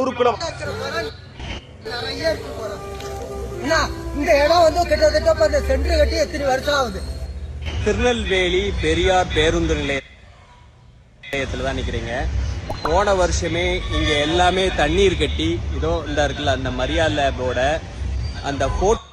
உருக்குளம் இந்த இடம் வந்து கிட்டத்தட்ட சென்ட்ரு கட்டி எத்தனை வருஷம் ஆகுது. திருநெல்வேலி பெரியார் பேருந்து நிலையத்தில் தான் நிற்கிறீங்க. போன வருஷமே இங்கே எல்லாமே தண்ணீர் கட்டி இதோ இந்த இருக்குல்ல அந்த மரியா லேபோட அந்த போட்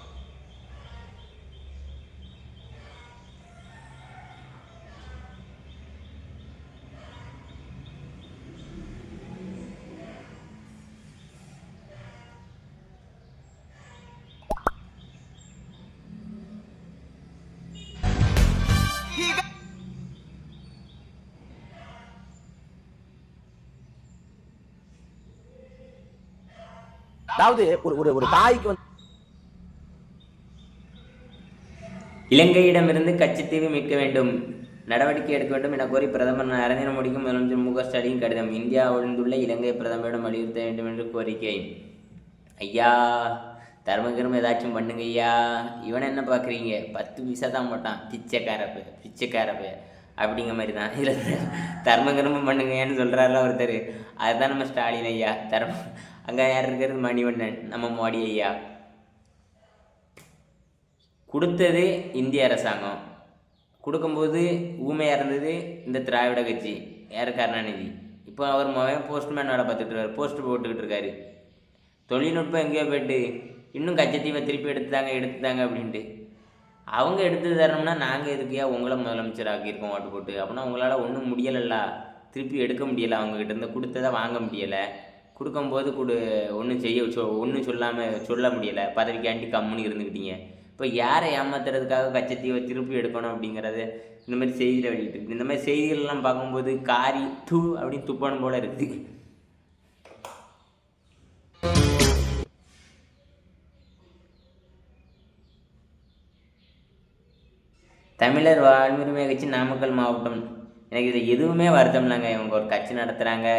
அதாவது ஒரு தாய்க்கு வந்து இலங்கையிடமிருந்து கச்சத்தீவு மீட்க வேண்டும், நடவடிக்கை எடுக்க வேண்டும் என கோரி பிரதமர் நரேந்திர மோடிக்கும் முதலமைச்சர் மு க ஸ்டாலின் கடிதம். இந்தியா ஒழிந்துள்ள இலங்கை பிரதமரிடம் வலியுறுத்த வேண்டும் என்று கோரிக்கை. ஐயா தர்மகிரம் ஏதாச்சும் பண்ணுங்க ஐயா. இவனை என்ன பார்க்குறீங்க, 10 பைசா தான் போட்டான், பிச்சைக்காரப்ப அப்படிங்கிற மாதிரி தான். இதில் தர்மகிரமம் பண்ணுங்கன்னு சொல்கிறாருல ஒருத்தர், அதுதான் நம்ம ஸ்டாலின் ஐயா. அங்கே யார் இருக்கிறது, மணிவண்ணன், நம்ம மோடி ஐயா. கொடுத்தது இந்திய அரசாங்கம், கொடுக்கும்போது ஊமையாக இருந்தது இந்த திராவிட கட்சி, யார் கருணாநிதி. இப்போ அவர் போஸ்ட்மேன் வேலை பார்த்துட்ருக்காரு, போஸ்ட் போட்டுக்கிட்டு இருக்காரு. தொழில்நுட்பம் எங்கேயோ போய்ட்டு இன்னும் கச்சத்தீவை திருப்பி எடுத்துத்தாங்க அப்படின்ட்டு. அவங்க எடுத்து தரணும்னா நாங்கள் எதுக்கையா உங்களை முதலமைச்சர் ஆக்கியிருக்கோம் ஓட்டு போட்டு. அப்படின்னா உங்களால் ஒன்றும் முடியலைல்ல, திருப்பி எடுக்க முடியலை, அவங்கக்கிட்ட இருந்து கொடுத்ததை வாங்க முடியலை, கொடுக்கும்போது ஒன்றும் சொல்ல முடியலை, பதவிக்காண்டி கம்முன்னு இருந்துக்கிட்டீங்க. இப்போ யாரை ஏமாத்துறதுக்காக கச்சத்தீவை திருப்பி எடுக்கணும் அப்படிங்கிறது இந்த மாதிரி செய்தியில் வெளியிட்டு. இந்த மாதிரி செய்திகள்லாம் பார்க்கும்போது காரி அப்படின்னு துப்பணும் போல இருக்குது. தமிழர் வாழ்வுரிமை கட்சி நாமக்கல் மாவட்டம். எனக்கு இது எதுவுமே வருத்தம் இல்லைங்க. இவங்க ஒரு கட்சி நடத்துகிறாங்க,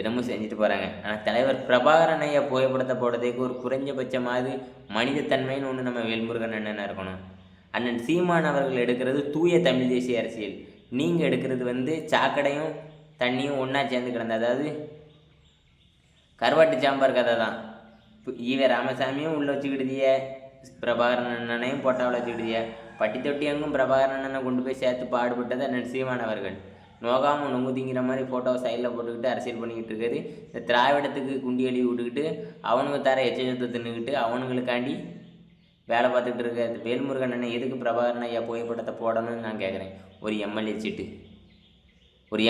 என்னமோ செஞ்சுட்டு போகிறாங்க. ஆனால் தலைவர் பிரபாகரன் ஐயா புகைப்படத்தை போடுறதுக்கு ஒரு குறைஞ்சபட்சமாவது மனிதத்தன்மைன்னு ஒன்று நம்ம வேல்முருகன் அண்ணன் இருக்கணும். அண்ணன் சீமான் அவர்கள் எடுக்கிறது தூய தமிழ் தேசிய அரசியல், நீங்கள் எடுக்கிறது வந்து சாக்கடையும் தண்ணியும் ஒன்றா சேர்ந்து கிடந்த, அதாவது கருவாட்டு சாம்பார் கதை தான். ஈவே ராமசாமியும் உள்ளே வச்சுக்கிடுதிய, பிரபாகரன் அண்ணனையும் போட்டாவில் வச்சுக்கிடுதிய, பட்டி தொட்டி அங்கும் பிரபாகரன் அண்ணனை கொண்டு போய் சேர்த்து பாடுபட்டது அண்ணன் சீமான் அவர்கள். நோகாமல் நொங்குதிங்கிற மாதிரி ஃபோட்டோவை சைடில் போட்டுக்கிட்டு அரசியல் பண்ணிக்கிட்டு இருக்காரு. இந்த திராவிடத்துக்கு குண்டி எழுதி விட்டுக்கிட்டு அவனுங்க தர எச்சத்தை தின்னுக்கிட்டு அவனுங்களுக்காண்டி வேலை பார்த்துக்கிட்டு இருக்க வேல்முருகன் அண்ணன் எதுக்கு பிரபாகரன் ஐயா புகைப்படத்தை போடணும்னு நான் கேட்குறேன். ஒரு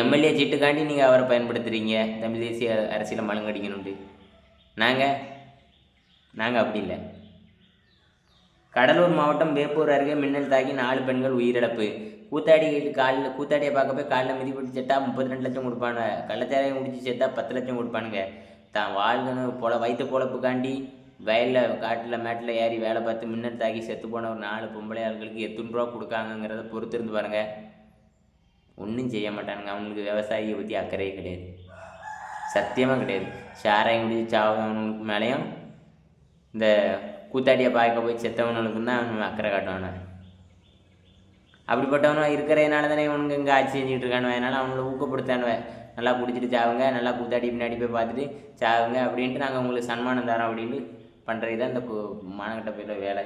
எம்எல்ஏ சீட்டுக்காண்டி நீங்கள் அவரை பயன்படுத்துகிறீங்க தமிழ் தேசிய அரசியலை மழுங்கடிக்கணும்ட்டு. நாங்கள் அப்படி இல்லை. கடலூர் மாவட்டம் வேப்பூர் அருகே மின்னல் தாக்கி 4 பெண்கள் உயிரிழப்பு. கூத்தாடியை பார்க்க போய் காலில் மிதிப்பட்டு செத்தா 32 லட்சம் கொடுப்பானுங்க, கள்ளச்சாரையும் முடிச்சு செத்தா 10 லட்சம் கொடுப்பானுங்க. தான் வாழ்க்கணும் வயிற்று பொழப்புக்காண்டி வயலில் காட்டில் மேட்டில் ஏறி வேலை பார்த்து மின்னல் தாக்கி செத்து போன ஒரு 4 பொம்பளை ஆளுகளுக்கு எத்தனை ரூபா கொடுக்காங்கிறத பொறுத்திருந்து பாருங்கள். ஒன்றும் செய்ய மாட்டானுங்க. அவங்களுக்கு விவசாயியை பற்றி அக்கறையே கிடையாது, சத்தியமாக கிடையாது. சாராயம் குடிச்சு சாவவனுக்கு மேலேயும் இந்த கூத்தாடியை பார்க்க போய் செத்தவனுக்கு தான் அவன் அக்கறை காட்டுவானு. அப்படிப்பட்டவனும் இருக்கிறதுனால தானே இவனுக்கு இங்கே ஆட்சி செஞ்சுட்டு இருக்கானுவன். அதனால் அவங்கள ஊக்கப்படுத்தானுவேன், நல்லா குடிச்சிட்டு சாவுங்க, நல்லா கூத்தாடி பின்னாடி போய் பார்த்துட்டு சாவுங்க அப்படின்ட்டு நாங்கள் உங்களுக்கு சன்மானம் தரோம் அப்படின்னு பண்ணுறது தான் இந்த மானகட்ட போய் வேலை.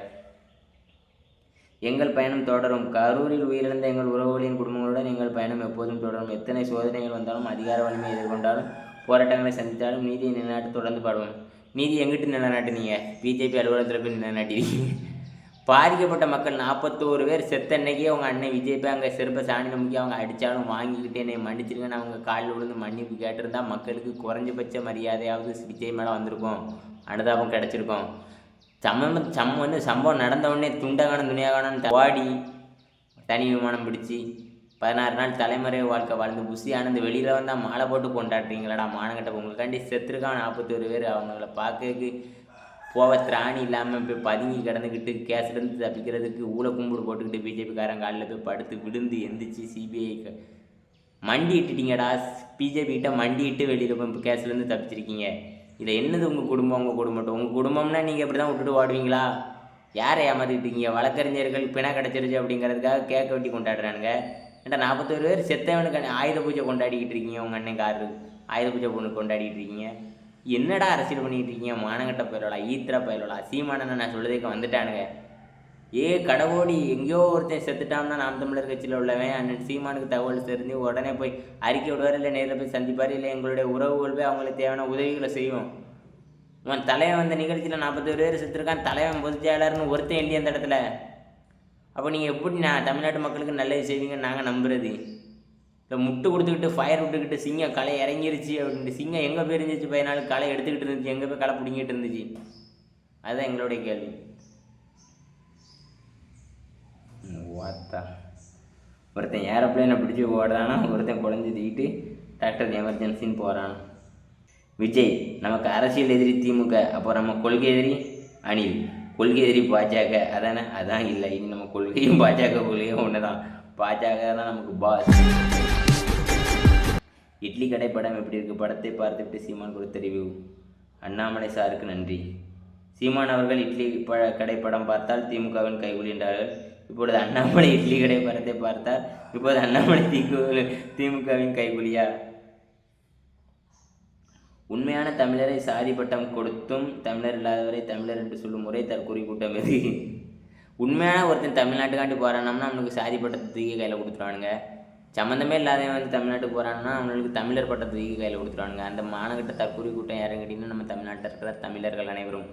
எங்கள் பயணம் தொடரும். கரூரில் உயிரிழந்த எங்கள் உறவுகளின் குடும்பங்களுடன் எங்கள் பயணம் எப்போதும் தொடரும். எத்தனை சோதனைகள் வந்தாலும், அதிகார வலிமை எதிர்கொண்டாலும், போராட்டங்களை சந்தித்தாலும் நீதியை நிலைநாட்டு தொடர்ந்து பாடுவோம். நீதி எங்கிட்டு நிலைநாட்டுனீங்க? பிஜேபி அலுவலகத்தில் போய் நிலைநாட்டினீங்க. பாதிக்கப்பட்ட மக்கள் 41 பேர் செத்த அன்னைக்கே அவங்க அண்ணன் விஜய்பா அங்கே செருப்பை சாணி நம்பிக்கை அவங்க அடித்தாலும் வாங்கிக்கிட்டே என்னை மன்னிச்சிருங்கன்னு அவங்க காலில் விழுந்து மன்னிப்பு கேட்டிருந்தா மக்களுக்கு குறைஞ்சபட்ச மரியாதையாவது விஜய் மேலே வந்திருக்கும், அனுதாபம் கிடச்சிருக்கும். சம்பவம் நடந்தவுடனே துண்டகானம் வாடி தனி விமானம் பிடிச்சி 16 நாள் தலைமுறை வாழ்க்கை வாழ்ந்து புஷி ஆனந்து வெளியில் வந்தால் மாலை போட்டு கொண்டாடுறீங்களாடா மானங்கட்ட. உங்களுக்காண்டி செத்துருக்கான் 41 பேர். அவங்கள பார்க்கறதுக்கு போக திராணி இல்லாமல் போய் பதுங்கி கிடந்துக்கிட்டு கேஸ்லேருந்து தப்பிக்கிறதுக்கு ஊழ கும்பிடு போட்டுக்கிட்டு பிஜேபிக்காரன் காலில் போய் படுத்து விழுந்து எந்திரிச்சு சிபிஐ மண்டி இட்டுட்டீங்கடா. பிஜேபிக்கிட்ட மண்டி இட்டு வெளியில் போய் கேஸ்லேருந்து தப்பிச்சிருக்கீங்க. இதில் என்னது உங்கள் குடும்பம்னா நீங்கள் இப்படி தான் விட்டுட்டு ஓடுவீங்களா? யாரை ஏமாற்றிக்கிட்டீங்க? வழக்கறிஞர்கள் பிணை கிடச்சிருச்சு அப்படிங்கிறதுக்காக கேட்க வெட்டி கொண்டாடுறானுங்க. ஏன்டா 41 பேர் செத்தவனுக்கு ஆயுத பூஜை கொண்டாடிக்கிட்டு இருக்கீங்க. உங்கள் அண்ணன் காரு ஆயுத பூஜை பொண்ணு கொண்டாடிக்கிட்டு இருக்கீங்க. என்னடா அரசியல் பண்ணிட்டு இருக்கீங்க மானங்கட்ட பயலோடா ஈத்திரா பயலோடா சீமானனை நான் சொல்லுறதுக்கு வந்துட்டானுங்க. கடவோடி எங்கேயோ ஒருத்தன் செத்துட்டான்னா நாம் தமிழர் கட்சியில் உள்ளவன் அண்ணன் சீமானுக்கு தகவல் தெரிஞ்சு உடனே போய் அறிக்கை விடுவார், இல்லை நேரில் போய் சந்திப்பார், இல்லை எங்களுடைய உறவுகள் போய் அவங்களுக்கு தேவையான உதவிகளை செய்வோம். அவன் தலைவன் வந்த நிகழ்ச்சியில் 41 பேர் செத்துருக்கான், தலைவன் பொதுச் செயலாளர்னு ஒருத்தன் இல்லையா அந்த இடத்துல. அப்போ நீங்கள் எப்படி நான் தமிழ்நாட்டு மக்களுக்கு நல்லது செய்வீங்கன்னு நாங்கள் நம்புறது? இப்போ முட்டு கொடுத்துக்கிட்டு ஃபயர் விட்டுக்கிட்டு சிங்கம் களை இறங்கிருச்சு அப்படின்ட்டு சிங்கம் எங்கே போய் இருந்துச்சு 14 களை எடுத்துக்கிட்டு இருந்துச்சு, எங்கே போய் களை பிடிங்கிட்டு இருந்துச்சு? அதுதான் எங்களுடைய கேள்வி. வாத்தா ஒருத்தன் ஏரோப்ளைனை பிடிச்சி ஓடுறானா, ஒருத்தன் குழந்தை தூக்கிட்டு டாக்டர் எமர்ஜென்சின்னு போகிறான். விஜய் நமக்கு அரசியல் எதிரி திமுக, அப்போ நம்ம கொள்கை எதிரி அணில், கொள்கை எதிரி பாஜக. அதானே? அதான் இல்லை, இனி நம்ம கொள்கையும் பாஜக கொள்கையும் ஒன்று தான். பாஜக தான் நமக்கு பாஸ். இட்லி கடை படம் எப்படி இருக்குது? படத்தை பார்த்துவிட்டு சீமான் கொடுத்த ரிவ்யூ. அண்ணாமலை சாருக்கு நன்றி. சீமான் அவர்கள் இட்லி கடை படம் பார்த்தால் திமுகவின் கைகூலி என்றார்கள். இப்பொழுது அண்ணாமலை இட்லி கடை படத்தை பார்த்தால் இப்போது அண்ணாமலை திமுகவின் கைகூலியா? உண்மையான தமிழரை சாதி பட்டம் கொடுத்தும் தமிழர் இல்லாதவரை தமிழர் என்று சொல்லும் முறை தற்கூறி கூட்டம் எது? உண்மையான ஒருத்தன் தமிழ்நாட்டுக்காண்டி போகிறானம்னா அவனுக்கு சாதி பட்டத்தை தூக்கி கையில் கொடுத்துருவானுங்க. சம்மந்தமே இல்லாதவன் வந்து தமிழ்நாட்டுக்கு போகிறான்னா அவனுக்கு தமிழர் பட்டத்தை தூக்கி கையில் கொடுத்துருவானுங்க. அந்த மானகிட்ட தற்கூறி கூட்டம் யாரும் கேட்டிங்கன்னா நம்ம தமிழ்நாட்டில் இருக்கிற தமிழர்கள் அனைவரும்.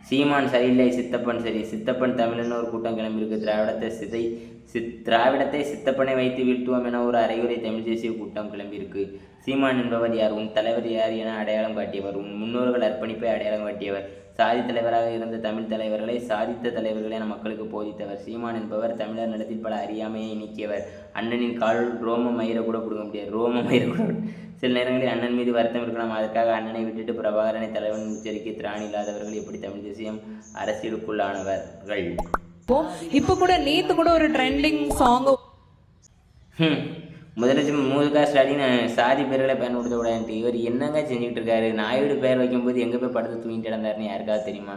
சீமான் சரியில்லை, சித்தப்பன் சரி. சித்தப்பன் தமிழன்னு ஒரு கூட்டம் கிளம்பியிருக்கு. திராவிடத்தை சித்தப்பனை வைத்து வீழ்த்துவோம் என ஒரு அரைகுறை தமிழ் தேசிய கூட்டம் கிளம்பியிருக்கு. சீமான் என்பவர் யார்? உன் தலைவர் யார் என அடையாளம் காட்டியவர். உன் முன்னோர்கள் அர்ப்பணிப்பை அடையாளம் காட்டியவர். சாதி தலைவராக இருந்த தமிழ் தலைவர்களை சாதித்த தலைவர்களை என மக்களுக்கு போதித்தவர். சீமான் என்பவர் தமிழர் நிலத்தில் பல அறியாமையை நீக்கியவர். அண்ணனின் கால் ரோம மயிரை கூட கொடுக்க முடியாது. ரோம மயிரை கூட சில நேரங்களில் அண்ணன் மீது வருத்தம் இருக்கலாம். அதற்காக அண்ணனை விட்டுட்டு பிரபாகரனை தலைவன் உச்சரிக்க திராணி இல்லாதவர்கள் எப்படி தமிழ் தேசியம் அரசியலுக்குள்ளானவர்கள்? இப்போ கூட நேத்து கூட ஒரு ட்ரெண்டிங் சாங் முதலமைச்சர் மு.க. ஸ்டாலின் சாதி பேர்களை பயன்படுத்த கூடாது. இவர் என்னங்க செஞ்சுக்கிட்டு இருக்காரு? நாயுடு பேர் வைக்கும்போது எங்கே போய் படுத்து தூங்கிட்டு இருந்தாருன்னு யாருக்காவது தெரியுமா?